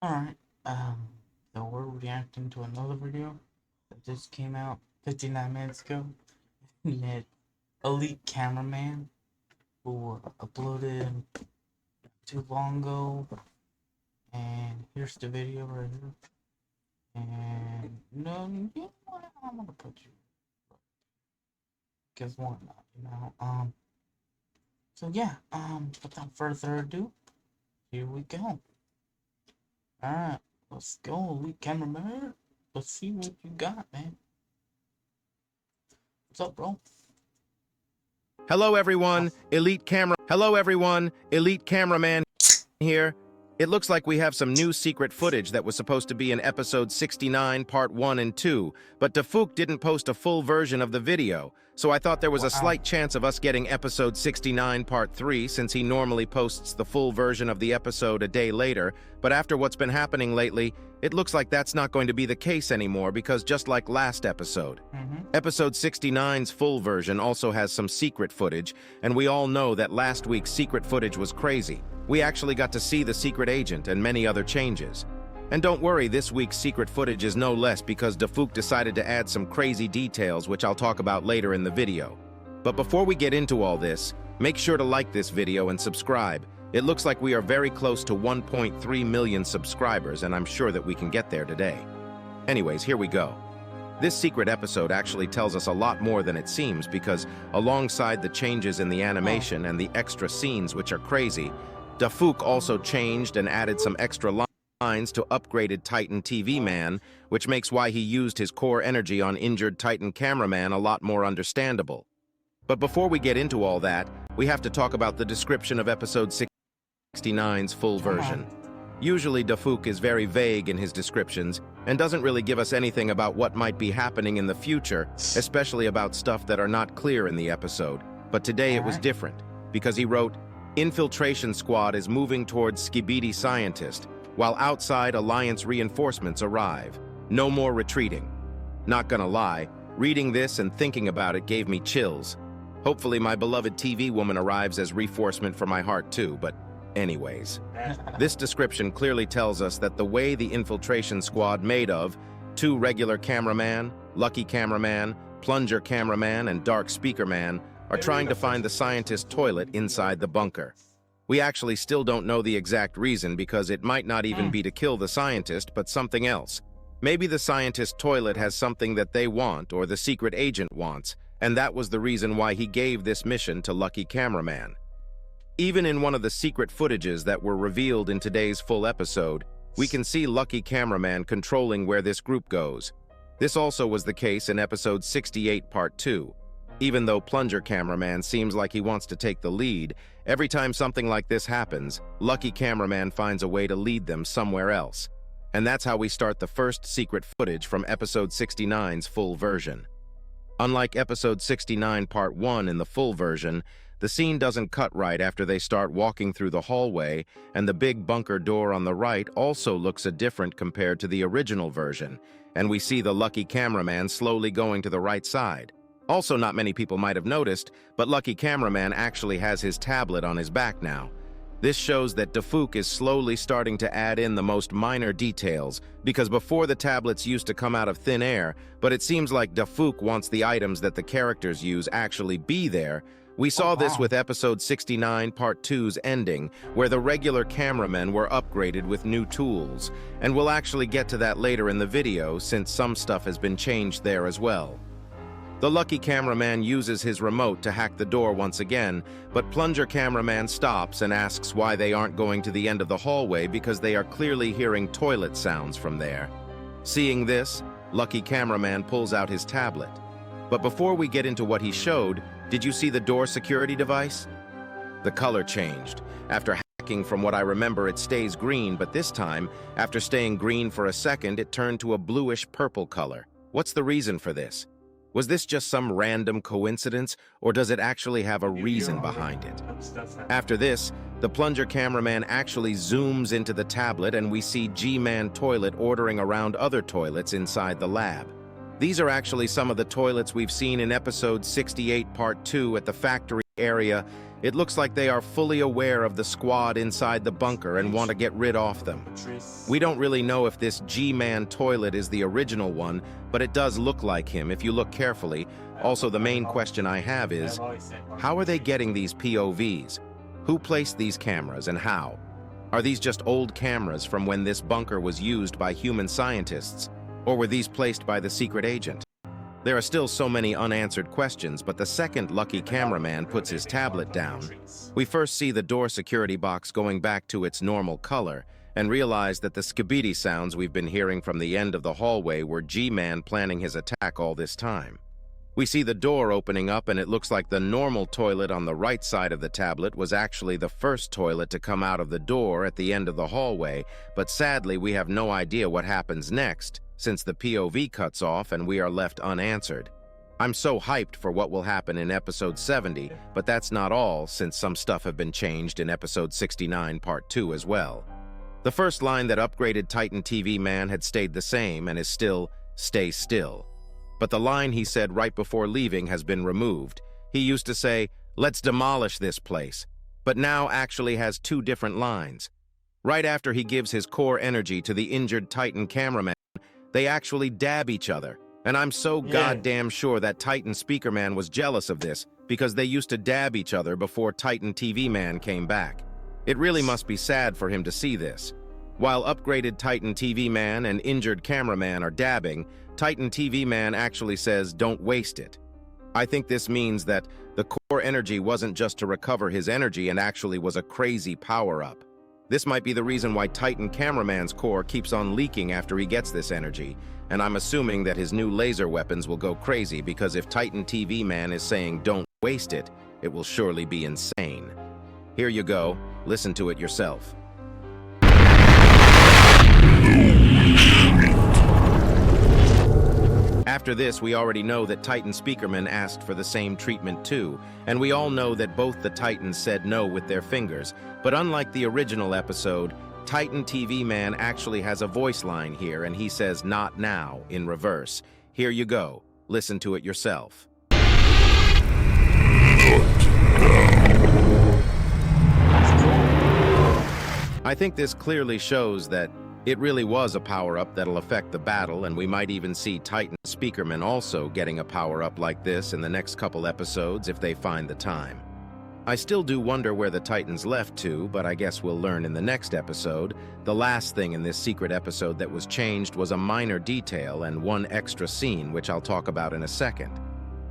Alright, so we're reacting to another video that just came out 59 minutes ago. We had Elite Cameraman, who uploaded too long ago, and here's the video right here. And no, you know what? I'm gonna put you because why not? So yeah, without further ado, here we go. Alright, let's go, Elite Cameraman. Let's see what you got, man. What's up, bro? Hello everyone, Elite Cameraman here. It looks like we have some new secret footage that was supposed to be in episode 69, part 1 and 2, but Dafouk didn't post a full version of the video, so I thought there was a slight chance of us getting episode 69, part 3, since he normally posts the full version of the episode a day later, but after what's been happening lately, it looks like that's not going to be the case anymore because just like last episode. Episode 69's full version also has some secret footage, and we all know that last week's secret footage was crazy. We actually got to see the secret agent and many other changes. And don't worry, this week's secret footage is no less because Dafouk decided to add some crazy details which I'll talk about later in the video. But before we get into all this, make sure to like this video and subscribe. It looks like we are very close to 1.3 million subscribers, and I'm sure that we can get there today. Anyways, here we go. This secret episode actually tells us a lot more than it seems because alongside the changes in the animation and the extra scenes which are crazy, Dafouk also changed and added some extra lines to upgraded Titan TV Man, which makes why he used his core energy on injured Titan cameraman a lot more understandable. But before we get into all that, we have to talk about the description of episode 69's full version. Usually Dafouk is very vague in his descriptions and doesn't really give us anything about what might be happening in the future, especially about stuff that are not clear in the episode. But today it was different, because he wrote, "Infiltration squad is moving towards SKIBIDI scientist, while outside Alliance reinforcements arrive. No more retreating." Not gonna lie, reading this and thinking about it gave me chills. Hopefully my beloved TV woman arrives as reinforcement for my heart too, but anyways. This description clearly tells us that the way the infiltration squad made of 2 regular cameraman, lucky cameraman, plunger cameraman, and dark speaker man are trying to find the scientist toilet inside the bunker. We actually still don't know the exact reason because it might not even be to kill the scientist, but something else. Maybe the scientist toilet has something that they want or the secret agent wants, and that was the reason why he gave this mission to Lucky Cameraman. Even in one of the secret footages that were revealed in today's full episode, we can see Lucky Cameraman controlling where this group goes. This also was the case in episode 68 part 2. Even though Plunger Cameraman seems like he wants to take the lead, every time something like this happens, Lucky Cameraman finds a way to lead them somewhere else. And that's how we start the first secret footage from episode 69's full version. Unlike episode 69 part 1 in the full version, the scene doesn't cut right after they start walking through the hallway, and the big bunker door on the right also looks different compared to the original version, and we see the Lucky Cameraman slowly going to the right side. Also, not many people might have noticed, but Lucky Cameraman actually has his tablet on his back now. This shows that Dafouk is slowly starting to add in the most minor details, because before the tablets used to come out of thin air, but it seems like Dafouk wants the items that the characters use actually be there. We saw this with episode 69 part 2's ending, where the regular cameramen were upgraded with new tools, and we'll actually get to that later in the video since some stuff has been changed there as well. The Lucky Cameraman uses his remote to hack the door once again, but Plunger Cameraman stops and asks why they aren't going to the end of the hallway because they are clearly hearing toilet sounds from there. Seeing this, Lucky Cameraman pulls out his tablet. But before we get into what he showed, did you see the door security device? The color changed. After hacking, from what I remember, it stays green, but this time, after staying green for a second, it turned to a bluish purple color. What's the reason for this? Was this just some random coincidence, or does it actually have a reason behind it? After this, the Plunger Cameraman actually zooms into the tablet and we see G-Man Toilet ordering around other toilets inside the lab. These are actually some of the toilets we've seen in episode 68 part 2 at the factory area, It looks like they are fully aware of the squad inside the bunker and want to get rid of them. We don't really know if this G-Man toilet is the original one, but it does look like him if you look carefully. Also, the main question I have is, how are they getting these POVs? Who placed these cameras and how? Are these just old cameras from when this bunker was used by human scientists, or were these placed by the secret agent? There are still so many unanswered questions, but the second lucky cameraman puts his tablet down, we first see the door security box going back to its normal color and realize that the SKIBIDI sounds we've been hearing from the end of the hallway were G-Man planning his attack all this time. We see the door opening up and it looks like the normal toilet on the right side of the tablet was actually the first toilet to come out of the door at the end of the hallway, but sadly we have no idea what happens next, since the POV cuts off and we are left unanswered. I'm so hyped for what will happen in episode 70, but that's not all, since some stuff have been changed in episode 69 part 2 as well. The first line that upgraded Titan TV Man had stayed the same and is still, "Stay still." But the line he said right before leaving has been removed. He used to say, "Let's demolish this place," but now actually has two different lines. Right after he gives his core energy to the injured Titan cameraman, they actually dab each other, and I'm so goddamn sure that Titan Speaker Man was jealous of this because they used to dab each other before Titan TV Man came back. It really must be sad for him to see this. While upgraded Titan TV Man and injured cameraman are dabbing, Titan TV Man actually says, "Don't waste it." I think this means that the core energy wasn't just to recover his energy and actually was a crazy power-up. This might be the reason why Titan Cameraman's core keeps on leaking after he gets this energy, and I'm assuming that his new laser weapons will go crazy because if Titan TV Man is saying don't waste it, it will surely be insane. Here you go, listen to it yourself. After this, we already know that Titan Speakerman asked for the same treatment too, and we all know that both the Titans said no with their fingers, but unlike the original episode, Titan TV Man actually has a voice line here and he says "not now" in reverse. Here you go, listen to it yourself. I think this clearly shows that it really was a power-up that'll affect the battle, and we might even see Titan Speakerman also getting a power-up like this in the next couple episodes if they find the time. I still do wonder where the Titans left to, but I guess we'll learn in the next episode. The last thing in this secret episode that was changed was a minor detail and one extra scene, which I'll talk about in a second.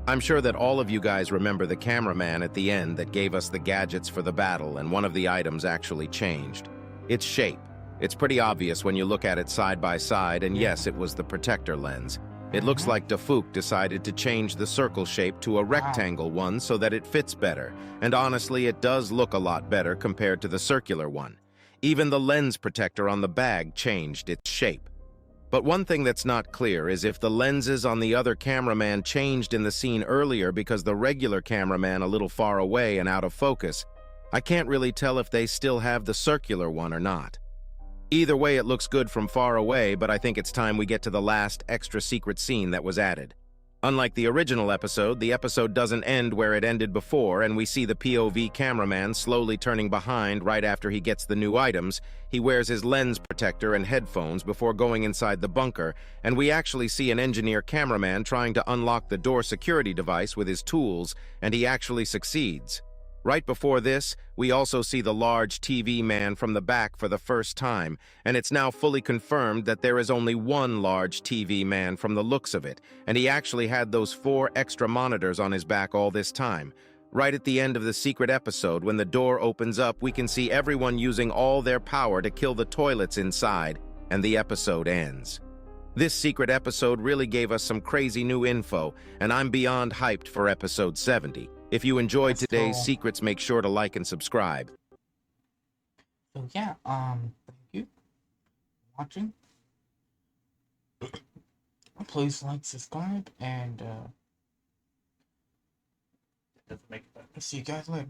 I'm sure that all of you guys remember the cameraman at the end that gave us the gadgets for the battle, and one of the items actually changed. Its shape. It's pretty obvious when you look at it side by side, and yes, it was the protector lens. It looks like Dafouk decided to change the circle shape to a rectangle one so that it fits better, and honestly, it does look a lot better compared to the circular one. Even the lens protector on the bag changed its shape. But one thing that's not clear is if the lenses on the other cameraman changed in the scene earlier because the regular cameraman a little far away and out of focus. I can't really tell if they still have the circular one or not. Either way, it looks good from far away, but I think it's time we get to the last extra secret scene that was added. Unlike the original episode, the episode doesn't end where it ended before, and we see the POV cameraman slowly turning behind right after he gets the new items. He wears his lens protector and headphones before going inside the bunker, and we actually see an engineer cameraman trying to unlock the door security device with his tools, and he actually succeeds. Right before this, we also see the large TV man from the back for the first time, and it's now fully confirmed that there is only one large TV man from the looks of it, and he actually had those 4 extra monitors on his back all this time. Right at the end of the secret episode, when the door opens up, we can see everyone using all their power to kill the toilets inside, and the episode ends. This secret episode really gave us some crazy new info, and I'm beyond hyped for episode 70. If you enjoyed today's secrets, make sure to like and subscribe. So yeah, thank you for watching. Please like, subscribe, and see you guys later.